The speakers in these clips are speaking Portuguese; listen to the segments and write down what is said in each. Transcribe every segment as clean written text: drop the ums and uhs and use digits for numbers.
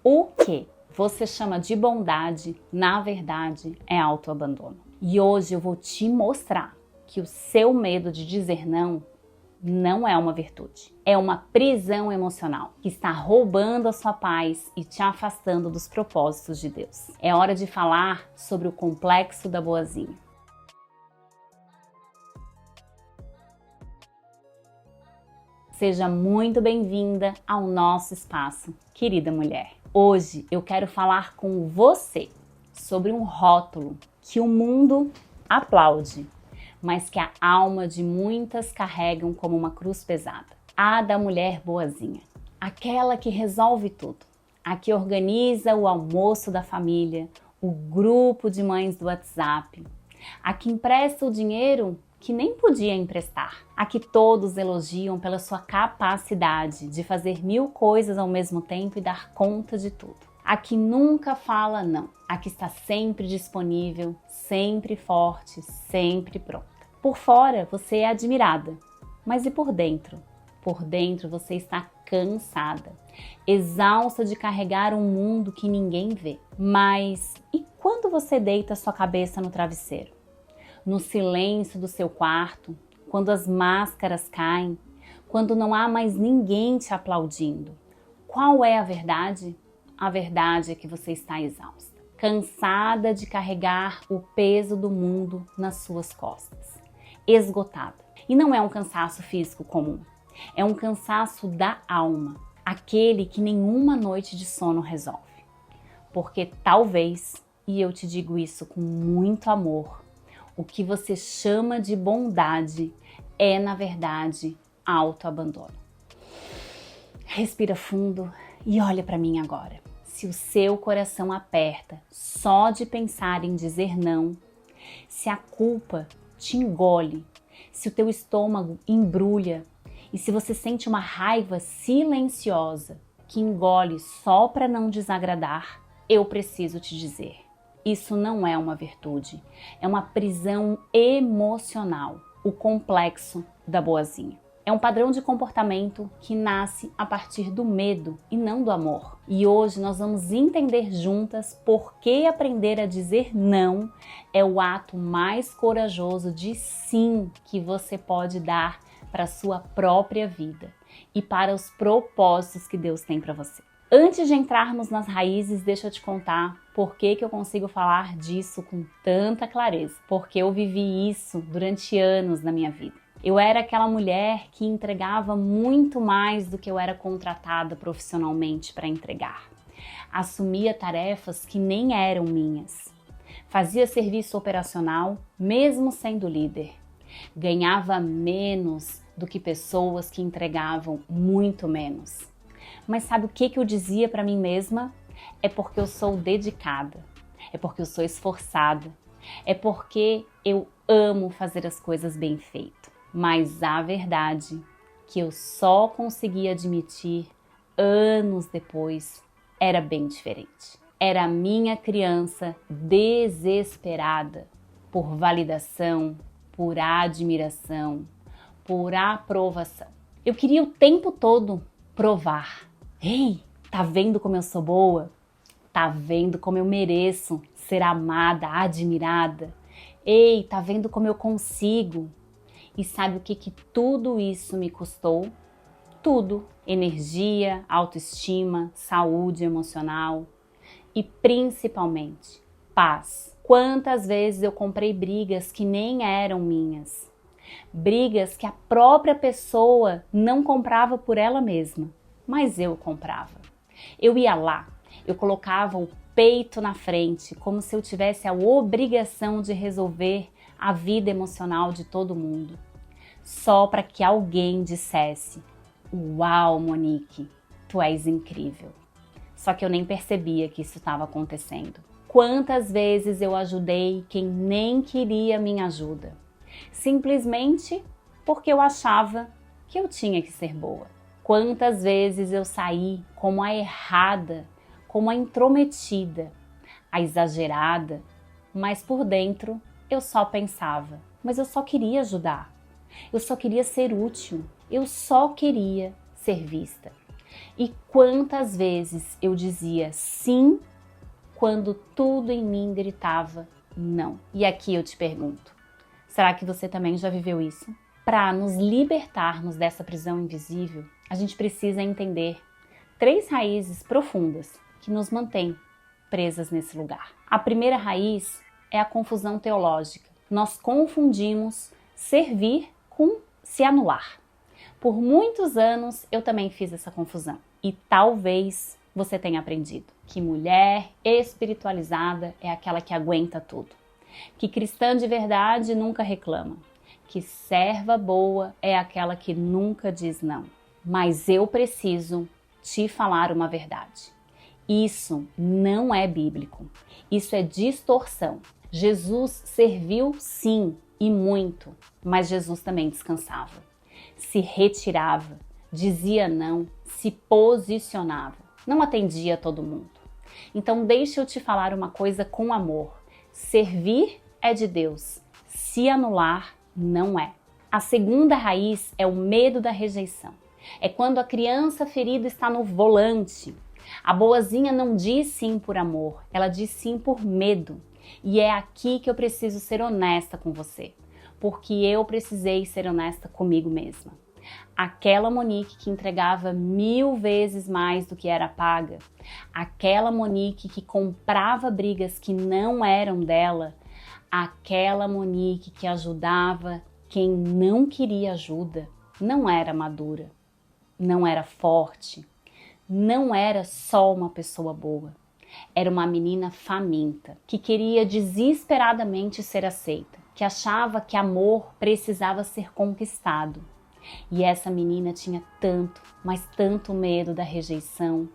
O que você chama de bondade, na verdade, é autoabandono. E hoje eu vou te mostrar que o seu medo de dizer não é uma virtude. É uma prisão emocional que está roubando a sua paz e te afastando dos propósitos de Deus. É hora de falar sobre o complexo da boazinha. Seja muito bem-vinda ao nosso espaço, querida mulher. Hoje eu quero falar com você sobre um rótulo que o mundo aplaude, mas que a alma de muitas carregam como uma cruz pesada. A da mulher boazinha, aquela que resolve tudo, a que organiza o almoço da família, o grupo de mães do WhatsApp, a que empresta o dinheiro que nem podia emprestar, a que todos elogiam pela sua capacidade de fazer 1000 coisas ao mesmo tempo e dar conta de tudo, a que nunca fala não, a que está sempre disponível, sempre forte, sempre pronta. Por fora você é admirada, mas e por dentro? Por dentro você está cansada, exausta de carregar um mundo que ninguém vê. Mas e quando você deita sua cabeça no travesseiro? No silêncio do seu quarto, quando as máscaras caem, quando não há mais ninguém te aplaudindo. Qual é a verdade? A verdade é que você está exausta, cansada de carregar o peso do mundo nas suas costas, esgotada. E não é um cansaço físico comum, é um cansaço da alma, aquele que nenhuma noite de sono resolve. Porque talvez, e eu te digo isso com muito amor, o que você chama de bondade é, na verdade, autoabandono. Respira fundo e olha para mim agora. Se o seu coração aperta só de pensar em dizer não, se a culpa te engole, se o teu estômago embrulha e se você sente uma raiva silenciosa que engole só para não desagradar, eu preciso te dizer. Isso não é uma virtude, é uma prisão emocional, o complexo da boazinha. É um padrão de comportamento que nasce a partir do medo e não do amor. E hoje nós vamos entender juntas por que aprender a dizer não é o ato mais corajoso de sim que você pode dar para a sua própria vida e para os propósitos que Deus tem para você. Antes de entrarmos nas raízes, deixa eu te contar por que eu consigo falar disso com tanta clareza. Porque eu vivi isso durante anos na minha vida. Eu era aquela mulher que entregava muito mais do que eu era contratada profissionalmente para entregar. Assumia tarefas que nem eram minhas. Fazia serviço operacional, mesmo sendo líder. Ganhava menos do que pessoas que entregavam muito menos. Mas sabe o que eu dizia para mim mesma? É porque eu sou dedicada, é porque eu sou esforçada, é porque eu amo fazer as coisas bem feito. Mas a verdade que eu só consegui admitir anos depois era bem diferente. Era a minha criança desesperada por validação, por admiração, por aprovação. Eu queria o tempo todo provar. Ei, tá vendo como eu sou boa? Tá vendo como eu mereço ser amada, admirada? Ei, tá vendo como eu consigo? E sabe o que tudo isso me custou? Tudo. Energia, autoestima, saúde emocional e principalmente paz. Quantas vezes eu comprei brigas que nem eram minhas? Brigas que a própria pessoa não comprava por ela mesma, mas eu comprava. Eu ia lá, eu colocava o peito na frente, como se eu tivesse a obrigação de resolver a vida emocional de todo mundo, só para que alguém dissesse: "Uau, Monique, tu és incrível." Só que eu nem percebia que isso estava acontecendo. Quantas vezes eu ajudei quem nem queria minha ajuda, simplesmente porque eu achava que eu tinha que ser boa. Quantas vezes eu saí como a errada, como a intrometida, a exagerada, mas por dentro eu só pensava: mas eu só queria ajudar, eu só queria ser útil, eu só queria ser vista. E quantas vezes eu dizia sim quando tudo em mim gritava não. E aqui eu te pergunto, será que você também já viveu isso? Para nos libertarmos dessa prisão invisível, a gente precisa entender 3 raízes profundas que nos mantêm presas nesse lugar. A primeira raiz é a confusão teológica. Nós confundimos servir com se anular. Por muitos anos eu também fiz essa confusão e talvez você tenha aprendido que mulher espiritualizada é aquela que aguenta tudo, que cristã de verdade nunca reclama, que serva boa é aquela que nunca diz não. Mas eu preciso te falar uma verdade. Isso não é bíblico, isso é distorção. Jesus serviu sim e muito, mas Jesus também descansava, se retirava, dizia não, se posicionava, não atendia todo mundo. Então deixa eu te falar uma coisa com amor, servir é de Deus, se anular não é. A segunda raiz é o medo da rejeição, é quando a criança ferida está no volante. A boazinha não diz sim por amor, ela diz sim por medo. E é aqui que eu preciso ser honesta com você, porque eu precisei ser honesta comigo mesma. Aquela Monique que entregava 1000 vezes mais do que era paga, aquela Monique que comprava brigas que não eram dela, aquela Monique que ajudava quem não queria ajuda, não era madura, não era forte, não era só uma pessoa boa. Era uma menina faminta, que queria desesperadamente ser aceita, que achava que amor precisava ser conquistado. E essa menina tinha tanto, mas tanto medo da rejeição,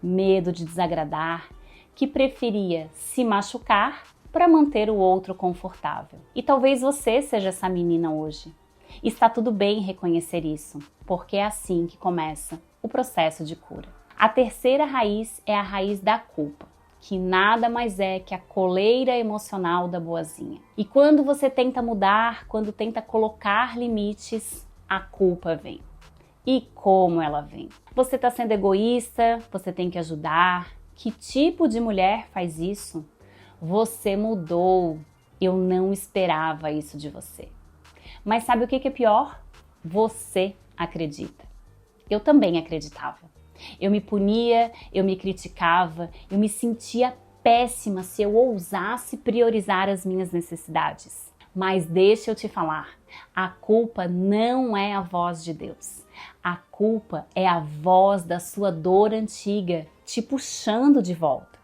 medo de desagradar, que preferia se machucar para manter o outro confortável. E talvez você seja essa menina hoje. Está tudo bem reconhecer isso, porque é assim que começa o processo de cura. A terceira raiz é a raiz da culpa, que nada mais é que a coleira emocional da boazinha. E quando você tenta mudar, quando tenta colocar limites, a culpa vem. E como ela vem? Você está sendo egoísta, você tem que ajudar. Que tipo de mulher faz isso? Você mudou. Eu não esperava isso de você. Mas sabe o que é pior? Você acredita. Eu também acreditava. Eu me punia, eu me criticava, eu me sentia péssima se eu ousasse priorizar as minhas necessidades. Mas deixa eu te falar, a culpa não é a voz de Deus. A culpa é a voz da sua dor antiga, te puxando de volta.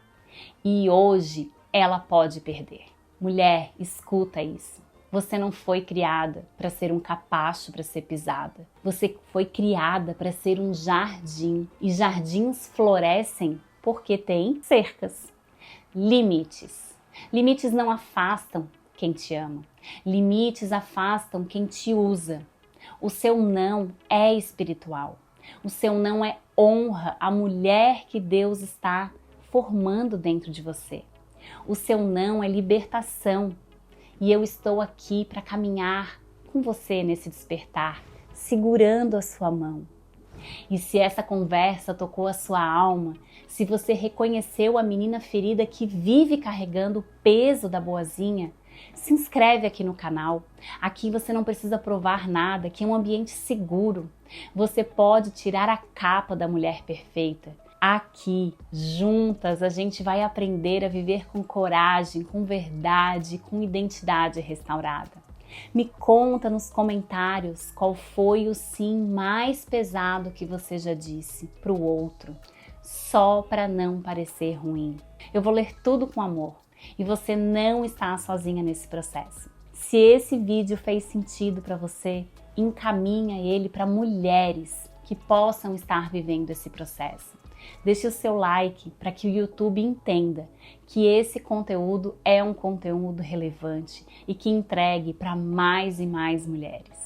E hoje ela pode perder. Mulher, escuta isso. Você não foi criada para ser um capacho para ser pisada. Você foi criada para ser um jardim. E jardins florescem porque tem cercas. Limites. Limites não afastam quem te ama. Limites afastam quem te usa. O seu não é espiritual. O seu não é honra à mulher que Deus está formando dentro de você. O seu não é libertação. E eu estou aqui para caminhar com você nesse despertar, segurando a sua mão. E se essa conversa tocou a sua alma, se você reconheceu a menina ferida que vive carregando o peso da boazinha, se inscreve aqui no canal. Aqui você não precisa provar nada, aqui é um ambiente seguro. Você pode tirar a capa da mulher perfeita. Aqui, juntas, a gente vai aprender a viver com coragem, com verdade, com identidade restaurada. Me conta nos comentários qual foi o sim mais pesado que você já disse para o outro, só para não parecer ruim. Eu vou ler tudo com amor e você não está sozinha nesse processo. Se esse vídeo fez sentido para você, encaminha ele para mulheres que possam estar vivendo esse processo. Deixe o seu like para que o YouTube entenda que esse conteúdo é um conteúdo relevante e que entregue para mais e mais mulheres.